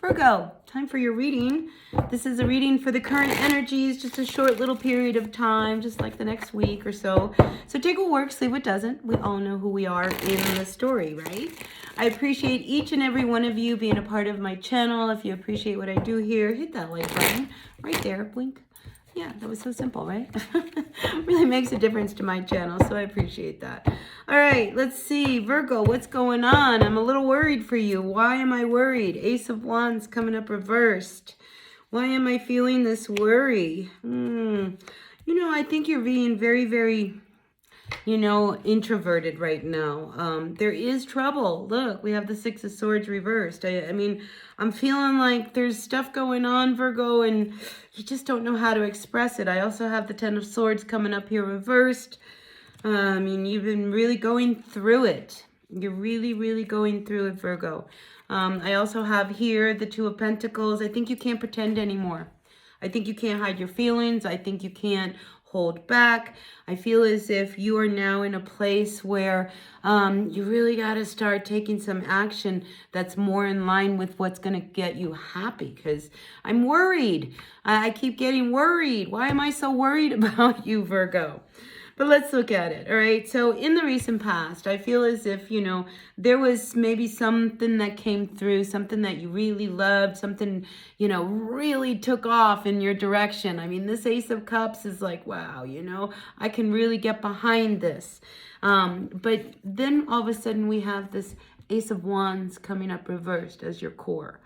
Virgo, time for your reading. This is a reading for the current energies, just a short little period of time, just like the next week or so. So take what works, leave what doesn't. We all know who we are in the story, right? I appreciate each and every one of you being a part of my channel. If you appreciate what I do here, hit that like button right there, blink. Yeah, that was so simple, right? Really makes a difference to my channel, so I appreciate that. All right, let's see. Virgo, what's going on? I'm a little worried for you. Why am I worried? Ace of Wands coming up reversed. Why am I feeling this worry? I think you're being very, very introverted right now. There is trouble. Look, we have the Six of Swords reversed. I mean, I'm feeling like there's stuff going on, Virgo, and you just don't know how to express it. I also have the Ten of Swords coming up here reversed. I mean, you've been really going through it. You're really, really going through it, Virgo. I also have here the Two of Pentacles. I think you can't pretend anymore. I think you can't hide your feelings. I think you can't hold back. I feel as if you are now in a place where you really got to start taking some action that's more in line with what's going to get you happy, because I'm worried. I keep getting worried. Why am I so worried about you, Virgo? But let's look at it, all right? So in the recent past, I feel as if, there was maybe something that came through, something that you really loved, something, really took off in your direction. I mean, this Ace of Cups is like, wow, I can really get behind this. But then all of a sudden we have this Ace of Wands coming up reversed as your core.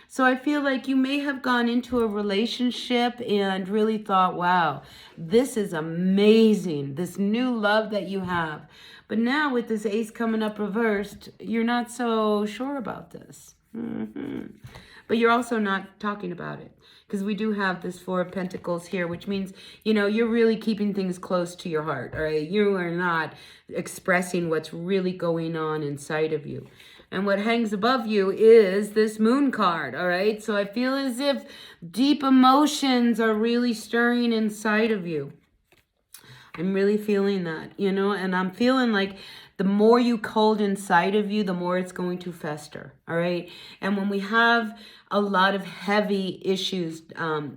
So I feel like you may have gone into a relationship and really thought, wow, this is amazing, this new love that you have. But now with this ace coming up reversed, you're not so sure about this. But you're also not talking about it, because we do have this Four of Pentacles here, which means, you're really keeping things close to your heart, all right? You are not expressing what's really going on inside of you. And what hangs above you is this Moon card, all right? So I feel as if deep emotions are really stirring inside of you. I'm really feeling that, and I'm feeling like the more you hold inside of you, the more it's going to fester, all right? And when we have a lot of heavy issues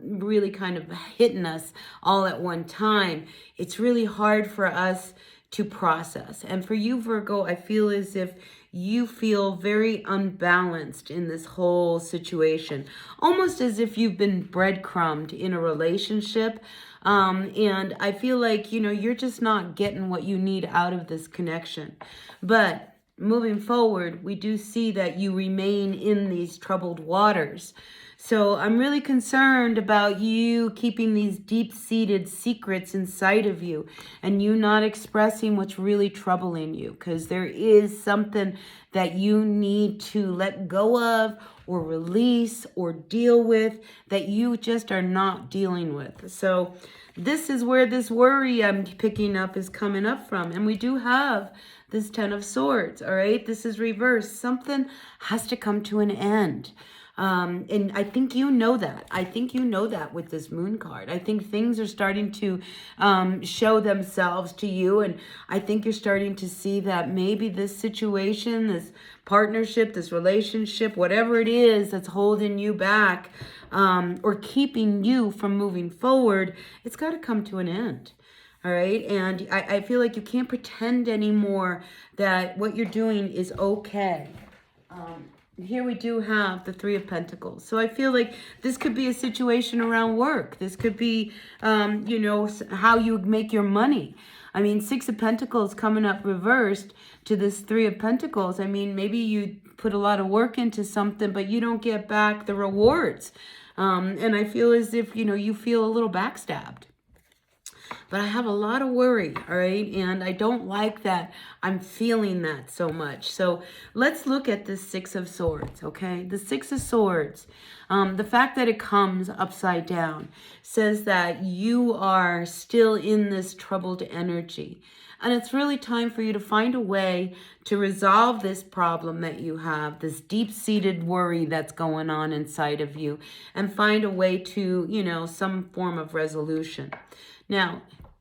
really kind of hitting us all at one time, it's really hard for us to process. And for you, Virgo, I feel as if you feel very unbalanced in this whole situation, almost as if you've been breadcrumbed in a relationship. And I feel like, you're just not getting what you need out of this connection. But moving forward, we do see that you remain in these troubled waters. So I'm really concerned about you keeping these deep-seated secrets inside of you and you not expressing what's really troubling you, because there is something that you need to let go of or release or deal with that you just are not dealing with. So this is where this worry I'm picking up is coming up from. And we do have this Ten of Swords, all right? This is reversed. Something has to come to an end. And I think you know that. I think you know that with this Moon card. I think things are starting to show themselves to you. And I think you're starting to see that maybe this situation, this partnership, this relationship, whatever it is that's holding you back or keeping you from moving forward, it's got to come to an end. All right. And I feel like you can't pretend anymore that what you're doing is okay. Here we do have the Three of Pentacles. So I feel like this could be a situation around work. This could be, how you make your money. I mean, Six of Pentacles coming up reversed to this Three of Pentacles. I mean, maybe you put a lot of work into something, but you don't get back the rewards. And I feel as if, you feel a little backstabbed. But I have a lot of worry, all right? And I don't like that I'm feeling that so much. So let's look at this Six of Swords, okay? The Six of Swords, the fact that it comes upside down says that you are still in this troubled energy. And it's really time for you to find a way to resolve this problem that you have, this deep-seated worry that's going on inside of you, and find a way to, some form of resolution. Now,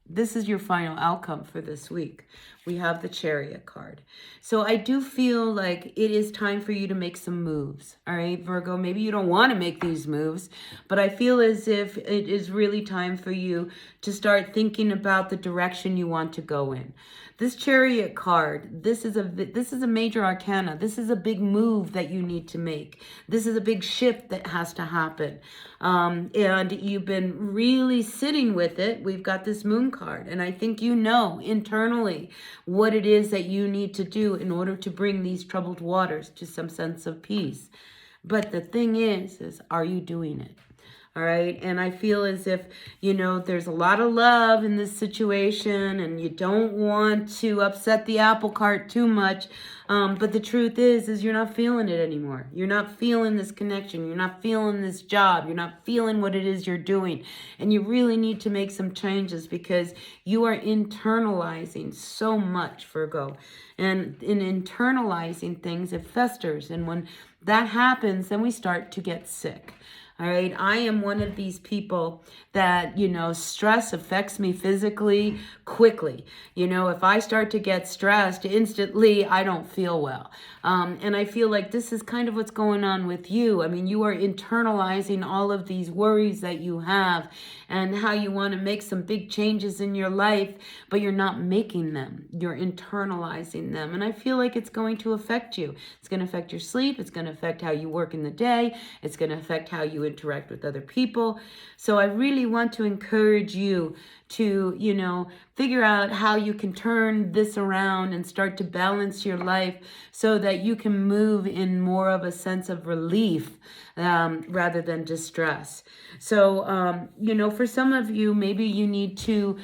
this is your final outcome for this week. we have the Chariot card. So I do feel like it is time for you to make some moves. All right, Virgo, maybe you don't want to make these moves, but I feel as if it is really time for you to start thinking about the direction you want to go in. This Chariot card, this is a major arcana. This is a big move that you need to make. This is a big shift that has to happen. And you've been really sitting with it. We've got this Moon card, and I think you know internally what it is that you need to do in order to bring these troubled waters to some sense of peace. But the thing is are you doing it? All right. And I feel as if, there's a lot of love in this situation and you don't want to upset the apple cart too much. But the truth is you're not feeling it anymore. You're not feeling this connection. You're not feeling this job. You're not feeling what it is you're doing. And you really need to make some changes because you are internalizing so much, Virgo. And in internalizing things, it festers. And when that happens, then we start to get sick. All right. I am one of these people that, stress affects me physically quickly. If I start to get stressed instantly, I don't feel well. And I feel like this is kind of what's going on with you. I mean, you are internalizing all of these worries that you have and how you want to make some big changes in your life, but you're not making them. You're internalizing them. And I feel like it's going to affect you. It's going to affect your sleep. It's going to affect how you work in the day. It's going to affect how you interact with other people. So I really want to encourage you to, figure out how you can turn this around and start to balance your life so that you can move in more of a sense of relief rather than distress. So, for some of you, maybe you need to,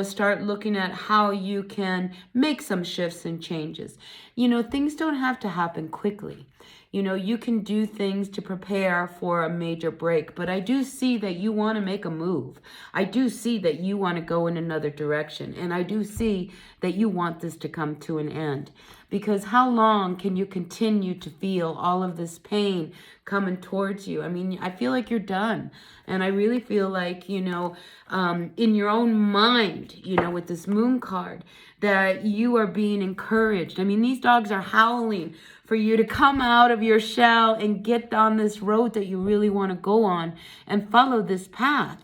start looking at how you can make some shifts and changes. Things don't have to happen quickly. You can do things to prepare for a major break, but I do see that you want to make a move. I do see that you want to go in another direction, and I do see that you want this to come to an end. Because how long can you continue to feel all of this pain coming towards you? I mean, I feel like you're done. And I really feel like, in your own mind, with this Moon card, that you are being encouraged. I mean, these dogs are howling for you to come out of your shell and get on this road that you really want to go on and follow this path.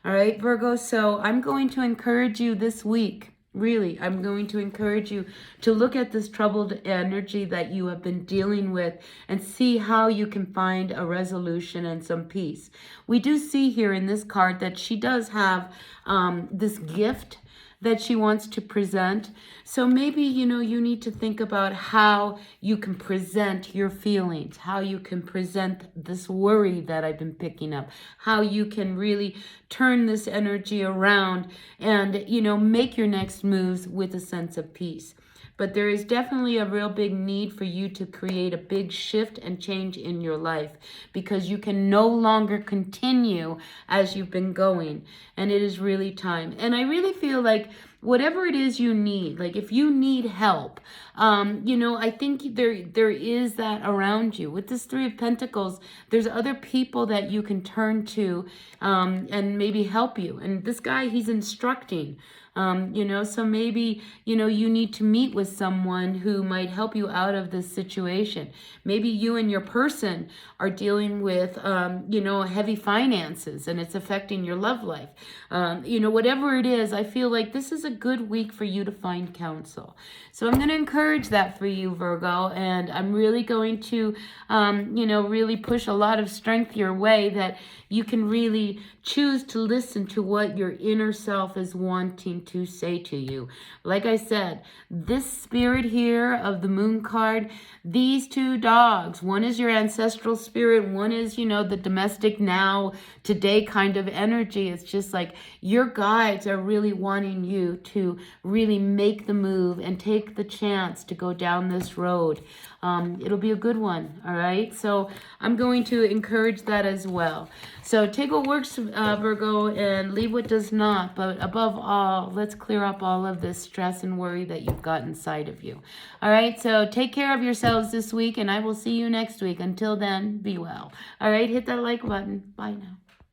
All right, Virgo. So I'm going to encourage you this week. Really, I'm going to encourage you to look at this troubled energy that you have been dealing with and see how you can find a resolution and some peace. We do see here in this card that she does have this gift that she wants to present. So maybe, you need to think about how you can present your feelings, how you can present this worry that I've been picking up, how you can really turn this energy around and, make your next moves with a sense of peace. But there is definitely a real big need for you to create a big shift and change in your life because you can no longer continue as you've been going. And it is really time. And I really feel like whatever it is you need, like if you need help, I think there is that around you. With this Three of Pentacles, there's other people that you can turn to and maybe help you. And this guy, he's instructing. So maybe, you need to meet with someone who might help you out of this situation. Maybe you and your person are dealing with, heavy finances and it's affecting your love life. Whatever it is, I feel like this is a good week for you to find counsel. So I'm going to encourage that for you, Virgo, and I'm really going to, really push a lot of strength your way that you can really choose to listen to what your inner self is wanting to say to you. Like I said, this spirit here of the Moon card, these two dogs, one is your ancestral spirit, one is, the domestic now, today kind of energy. It's just like your guides are really wanting you to really make the move and take the chance to go down this road. It'll be a good one, all right? So I'm going to encourage that as well. So take what works, Virgo, and leave what does not. But above all, let's clear up all of this stress and worry that you've got inside of you. All right, so take care of yourselves this week, and I will see you next week. Until then, be well. All right, hit that like button. Bye now.